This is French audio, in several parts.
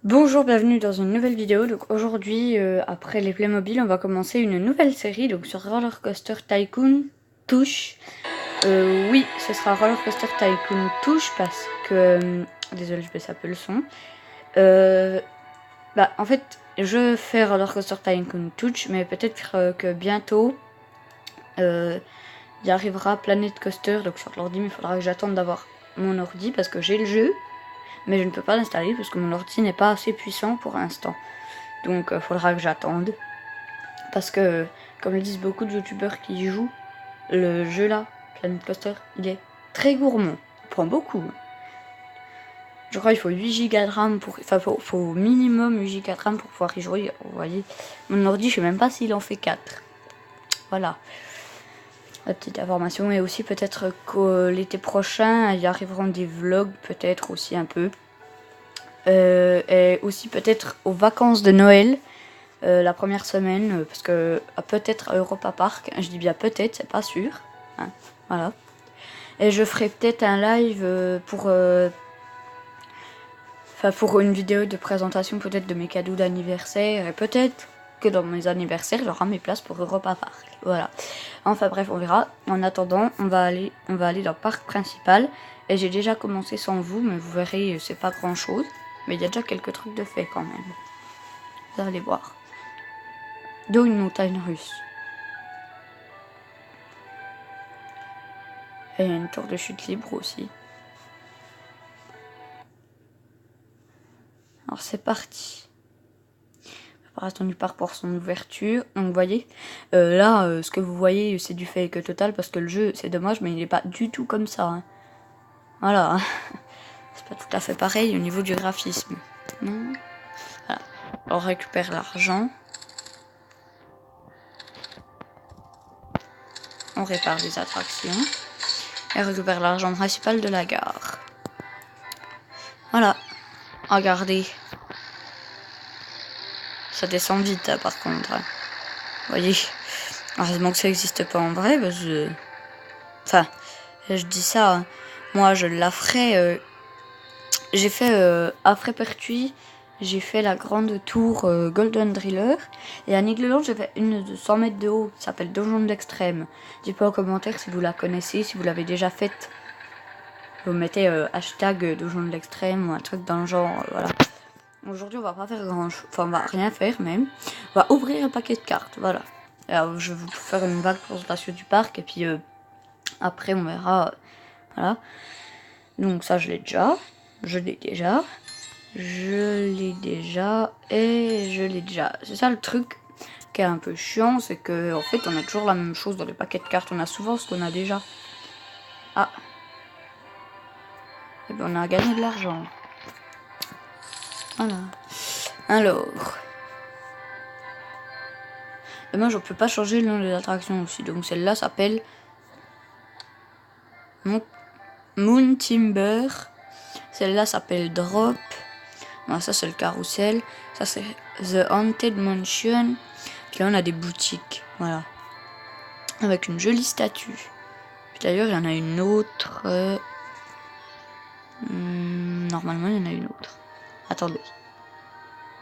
Bonjour, bienvenue dans une nouvelle vidéo. Donc aujourd'hui, après les Playmobil, on va commencer une nouvelle série donc sur Roller Coaster Tycoon Touche. Oui, ce sera Roller Coaster Tycoon Touche parce que... désolé, je baisse un peu le son. En fait, je fais Roller Coaster Tycoon Touche, mais peut-être que bientôt, il arrivera Planet Coaster, donc sur l'ordi, mais il faudra que j'attende d'avoir mon ordi parce que j'ai le jeu. Mais je ne peux pas l'installer parce que mon ordi n'est pas assez puissant pour l'instant. Donc il faudra que j'attende. Parce que, comme le disent beaucoup de youtubeurs qui y jouent, le jeu là, Planet Coaster, il est très gourmand. Il prend beaucoup. Je crois qu'il faut 8 Go de RAM pour. Enfin, faut minimum 8 Go de RAM pour pouvoir y jouer. Vous voyez, mon ordi, je sais même pas s'il en fait 4. Voilà. La petite information. Et aussi, peut-être que l'été prochain, il y arriveront des vlogs, peut-être aussi un peu. Et aussi, peut-être aux vacances de Noël. La première semaine, parce que peut-être à Europa Park, je dis bien peut-être, c'est pas sûr, hein, voilà. Et je ferai peut-être un live pour une vidéo de présentation peut-être de mes cadeaux d'anniversaire, et peut-être que dans mes anniversaires, il y aura mes places pour Europa Park, voilà. Enfin bref, on verra. En attendant, on va aller dans le parc principal, et j'ai déjà commencé sans vous, mais vous verrez, c'est pas grand-chose, mais il y a déjà quelques trucs de fait quand même. Vous allez voir. D'où une montagne russe. Et une tour de chute libre aussi. Alors c'est parti. Préparation du parc pour son ouverture. Donc vous voyez, là, ce que vous voyez, c'est du fake total parce que le jeu, c'est dommage, mais il n'est pas du tout comme ça. Hein. Voilà. C'est pas tout à fait pareil au niveau du graphisme. Non. Voilà. On récupère l'argent. On répare les attractions. Et on récupère l'argent principal de la gare. Voilà. Regardez. Ça descend vite, hein, par contre. Hein. Vous voyez. Heureusement que ça n'existe pas en vrai, parce que... Enfin, je dis ça, hein. Moi je la ferai... J'ai fait après Pertuis, j'ai fait la grande tour Golden Driller. Et à Nigloland, j'ai fait une de 100 mètres de haut qui s'appelle Donjon de l'Extrême. Dites-moi en commentaire si vous la connaissez, si vous l'avez déjà faite. Vous mettez hashtag Donjon de l'Extrême ou un truc dans le genre, voilà. Aujourd'hui, on va pas faire grand chose, enfin on va rien faire même. On va ouvrir un paquet de cartes, voilà. Alors, je vais vous faire une vague présentation du parc et puis après on verra, voilà. Donc ça je l'ai déjà, je l'ai déjà, et je l'ai déjà. C'est ça le truc qui est un peu chiant, c'est que en fait on a toujours la même chose dans les paquets de cartes, on a souvent ce qu'on a déjà. Ah, et bien on a gagné de l'argent. Voilà. Alors... Et moi, je peux pas changer le nom des attractions aussi. Donc celle-là s'appelle Moon Timber. Celle-là s'appelle Drop. Non, ça c'est le carrousel. Ça c'est The Haunted Mansion. Puis là on a des boutiques. Voilà. Avec une jolie statue. Puis d'ailleurs il y en a une autre. Normalement il y en a une autre. Attendez.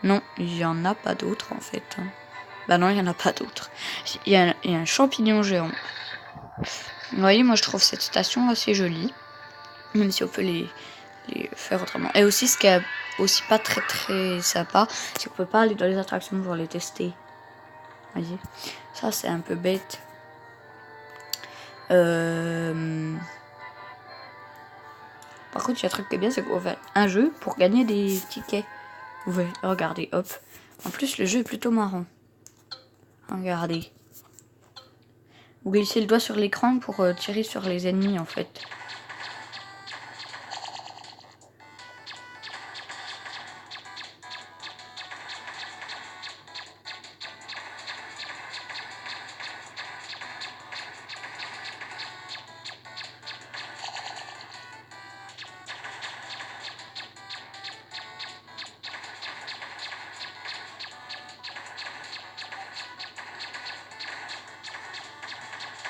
Non, il y en a pas d'autre en fait. Bah non, il y en a pas d'autre. Il y a un champignon géant. Vous voyez, moi je trouve cette station assez jolie. Même si on peut les faire autrement. Et aussi, ce qui est aussi pas très très sympa, c'est qu'on peut pas aller dans les attractions pour les tester. Vous voyez, ça c'est un peu bête. Par contre, il y a un truc qui est bien, c'est qu'on fait un jeu pour gagner des tickets. Vous pouvez regarder, hop. En plus, le jeu est plutôt marrant. Regardez. Vous glissez le doigt sur l'écran pour tirer sur les ennemis en fait.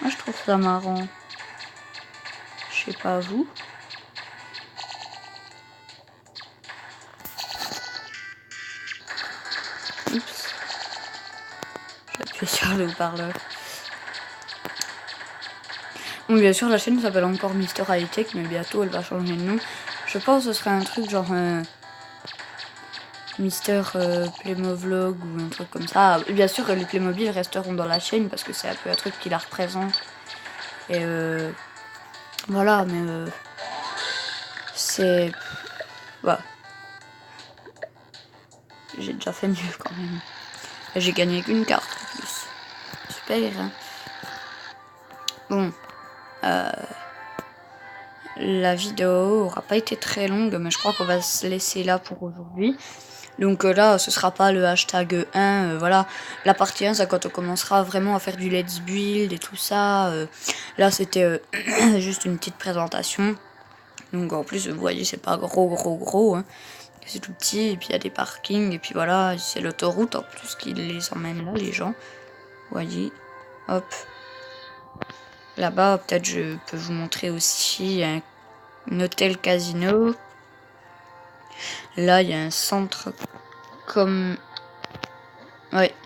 Moi, je trouve ça marrant. Je sais pas vous. appuyer sur le haut-parleur. Bon, bien sûr, la chaîne s'appelle encore Mister High Tech, mais bientôt elle va changer de nom. Je pense que ce serait un truc genre Mister Playmovlog ou un truc comme ça. Et bien sûr, les Playmobil resteront dans la chaîne parce que c'est un peu un truc qui la représente. Et voilà, mais c'est. Voilà. J'ai déjà fait mieux quand même. Et j'ai gagné qu'une carte en plus. Super, hein. Bon. La vidéo aura pas été très longue, mais je crois qu'on va se laisser là pour aujourd'hui. Donc là, ce sera pas le hashtag 1, voilà. La partie 1, c'est quand on commencera vraiment à faire du let's build et tout ça. Là, c'était juste une petite présentation. Donc en plus, vous voyez, c'est pas gros, hein. C'est tout petit, et puis il y a des parkings, et puis voilà, c'est l'autoroute en plus qui les emmène là, les gens. Vous voyez, hop. Là-bas, peut-être je peux vous montrer aussi un hôtel casino. Là, il y a un centre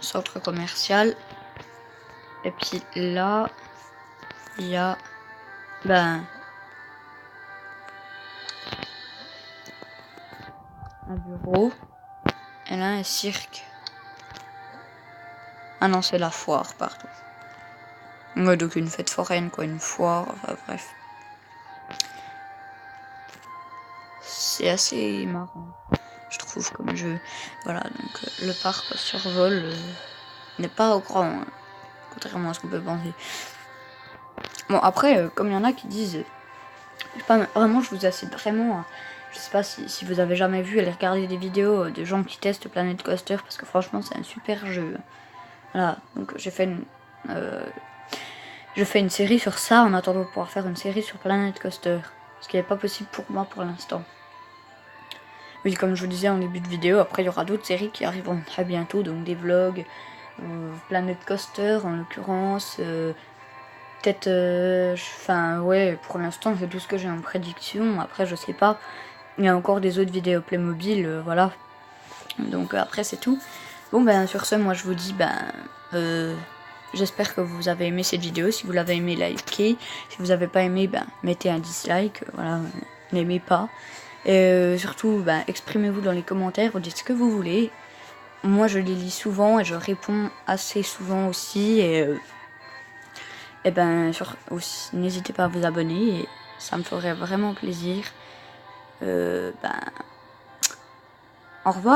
centre commercial. Et puis là, il y a un bureau. Et là, un cirque. Ah non, c'est la foire, pardon. Ouais, donc une fête foraine, quoi, une foire, enfin bref. C'est assez marrant, je trouve, comme jeu. Voilà, donc le parc survol n'est pas au grand, hein, contrairement à ce qu'on peut penser. Bon, après, comme il y en a qui disent, vraiment, je vous incite vraiment, je sais pas si vous avez jamais vu, aller regarder des vidéos de gens qui testent Planet Coaster, parce que franchement, c'est un super jeu. Voilà, donc je fais une série sur ça en attendant de pouvoir faire une série sur Planet Coaster. Ce qui n'est pas possible pour moi pour l'instant. Oui, comme je vous disais en début de vidéo, après il y aura d'autres séries qui arriveront très bientôt, donc des vlogs, Planet Coaster en l'occurrence, peut-être, enfin ouais, pour l'instant c'est tout ce que j'ai en prédiction, après je sais pas, il y a encore des autres vidéos Playmobil, voilà, donc après c'est tout. Bon ben sur ce, moi je vous dis j'espère que vous avez aimé cette vidéo. Si vous l'avez aimé, likez. Si vous n'avez pas aimé, mettez un dislike. Voilà, n'aimez pas. Et surtout, exprimez-vous dans les commentaires. Vous dites ce que vous voulez. Moi, je les lis souvent et je réponds assez souvent aussi. Et aussi, n'hésitez pas à vous abonner. Et ça me ferait vraiment plaisir. Au revoir.